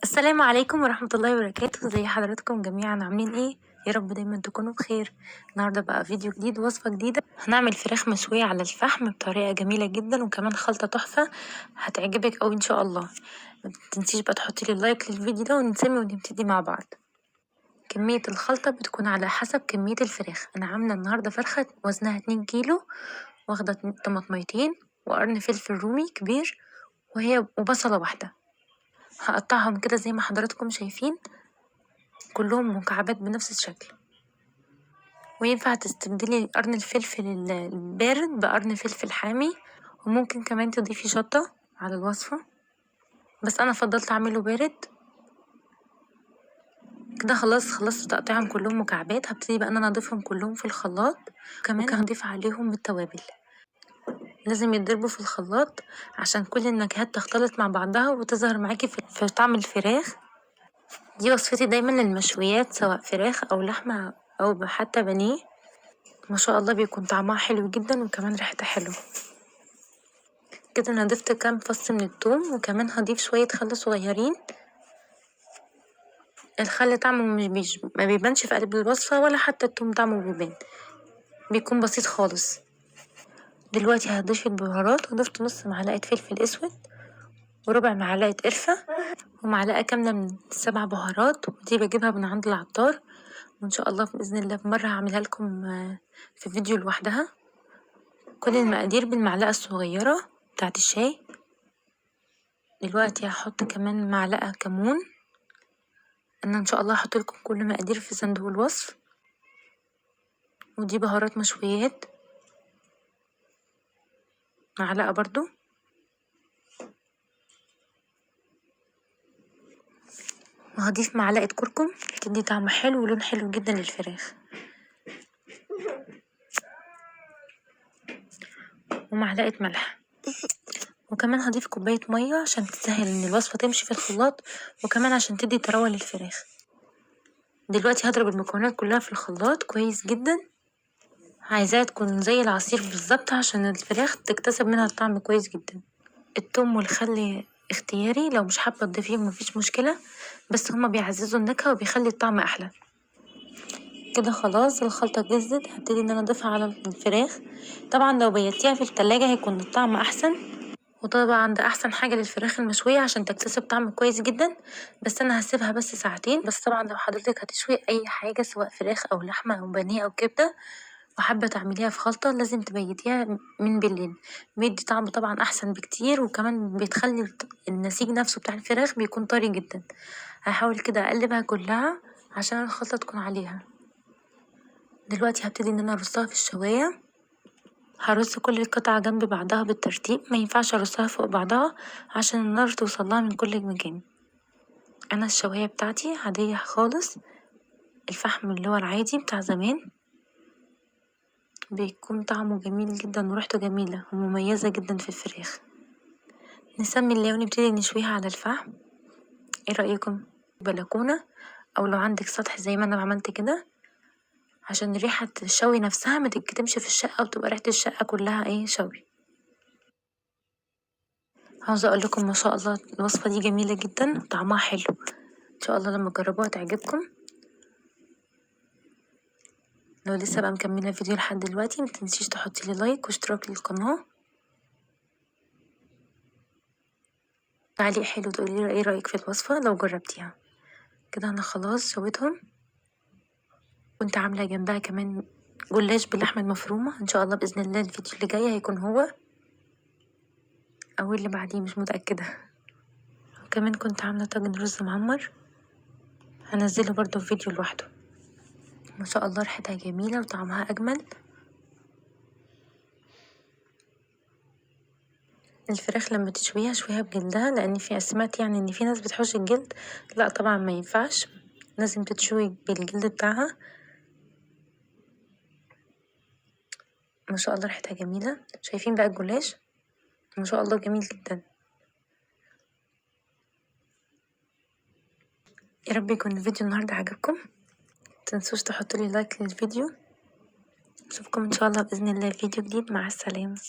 السلام عليكم ورحمة الله وبركاته. زي حضراتكم جميعا عاملين ايه؟ يا رب دايما تكونوا بخير. النهاردة بقى فيديو جديد، وصفة جديدة. هنعمل فراخ مشوية على الفحم بطريقة جميلة جدا، وكمان خلطة تحفة هتعجبك اوي ان شاء الله. متنسيش بقى تحطيلي لايك للفيديو ده ونسمي ونبتدي مع بعض. كمية الخلطة بتكون على حسب كمية الفراخ. انا عاملة النهاردة فرخة وزنها 2 كيلو، واخدة طماطميتين وقرن فلفل رومي كبير وبصلة واحدة. هقطعهم كده زي ما حضراتكم شايفين، كلهم مكعبات بنفس الشكل. وينفع تستبدلي قرن الفلفل البارد بقرن فلفل حامي، وممكن كمان تضيفي شطة على الوصفة، بس انا فضلت اعمله بارد. كده خلصت تقطيعهم كلهم مكعبات. هبتدي بقى ان انا اضيفهم كلهم في الخلاط، وكمان هضيف عليهم التوابل. لازم يتضربوا في الخلاط عشان كل النكهات تختلط مع بعضها وتظهر معاكي في طعم الفراخ. دي وصفتي دايما للمشويات، سواء فراخ او لحمة او حتى بانيه. ما شاء الله بيكون طعمها حلو جدا وكمان ريحتها حلوة. كده انا ضفت كام فص من الثوم، وكمان هضيف شوية خل صغيرين. الخل طعمه ما بيبانش في قلب الوصفة، ولا حتى الثوم طعمه بيبان، بيكون بسيط خالص. دلوقتي هضيف البهارات، وضفت نص معلقة فلفل اسود وربع معلقة قرفة ومعلقة كاملة من 7 بهارات، ودي بجيبها من عند العطار. وان شاء الله بإذن الله بمرة هعملها لكم في فيديو لوحدها. كل المقادير بالمعلقة الصغيرة بتاعت الشاي. دلوقتي هحط كمان معلقة كمون. انا ان شاء الله هحط لكم كل مقادير في صندوق الوصف. ودي بهارات مشويات، معلقة برضو. وهضيف معلقة كركم تدي طعم حلو ولون حلو جدا للفراخ، ومعلقة ملح. وكمان هضيف كوباية مية عشان تسهل ان الوصفة تمشي في الخلاط، وكمان عشان تدي طراوة للفراخ. دلوقتي هضرب المكونات كلها في الخلاط كويس جدا. عايزاها تكون زي العصير بالظبط عشان الفراخ تكتسب منها الطعم كويس جدا. الثوم والخل اختياري، لو مش حابة تضيفيهم مفيش مشكلة، بس هما بيعززوا النكهة وبيخلي الطعم احلى. كده خلاص الخلطة جهزت. هبتدي ان انا اضيفها على الفراخ. طبعا لو بيتيها في التلاجة هيكون الطعم احسن، وطبعا ده احسن حاجة للفراخ المشوية عشان تكتسب طعم كويس جدا. بس انا هسيبها بس ساعتين بس. طبعا لو حضرتك هتشوي اي حاجة سواء فراخ او لحمة او بانيه او كبدة وحابة تعمليها في خلطة، لازم تبيتيها من بالليل. بيدي طعم طبعا احسن بكتير، وكمان بتخلي النسيج نفسه بتاع الفراخ بيكون طري جدا. هحاول كده اقلبها كلها عشان الخلطة تكون عليها. دلوقتي هبتدي ان انا ارصها في الشواية. هرص كل قطعة جنب بعضها بالترتيب، ما ينفعش ارصها فوق بعضها عشان النار توصلها من كل مكان. انا الشواية بتاعتي عادية خالص، الفحم اللي هو العادي بتاع زمان. بيكون طعمه جميل جدا وريحته جميلة ومميزة جدا في الفراخ. نسمي الله ونبتدي نشويها على الفحم. ايه رأيكم؟ بلكونة او لو عندك سطح زي ما انا عملت كده، عشان ريحة الشوي نفسها ما تتكتمش في الشقة وتبقى ريحة الشقة كلها شوي. عاوزة اقول لكم ما شاء الله الوصفة دي جميلة جدا وطعمها حلو. ان شاء الله لما تجربوها تعجبكم. لو لسه بقى مكملة الفيديو لحد دلوقتي متنسيش تحطي لي لايك واشتراك للقناة، تعليق حلو تقولي لي ايه رأيك في الوصفة لو جربتيها. كده انا خلاص شويتهم. كنت عاملة جنبها كمان جلاش باللحمة المفرومة. ان شاء الله بإذن الله الفيديو اللي جاي هيكون هو او اللي بعديه مش متأكدة. وكمان كنت عاملة طاجن رز معمر، هنزله برضو في فيديو لوحده. ما شاء الله ريحتها جميلة وطعمها اجمل. الفراخ لما تشويها شويها بجلدها، لان في سمعت ان في ناس بتحوش الجلد. لا طبعا ما ينفعش، لازم تتشوي بالجلد بتاعها. ما شاء الله ريحتها جميلة. شايفين بقى الجلاش ما شاء الله جميل جدا. يا رب يكون الفيديو النهاردة عجبكم. متنسوش تحطولي لايك للفيديو. اشوفكم ان شاء الله بإذن الله في فيديو جديد. مع السلامة.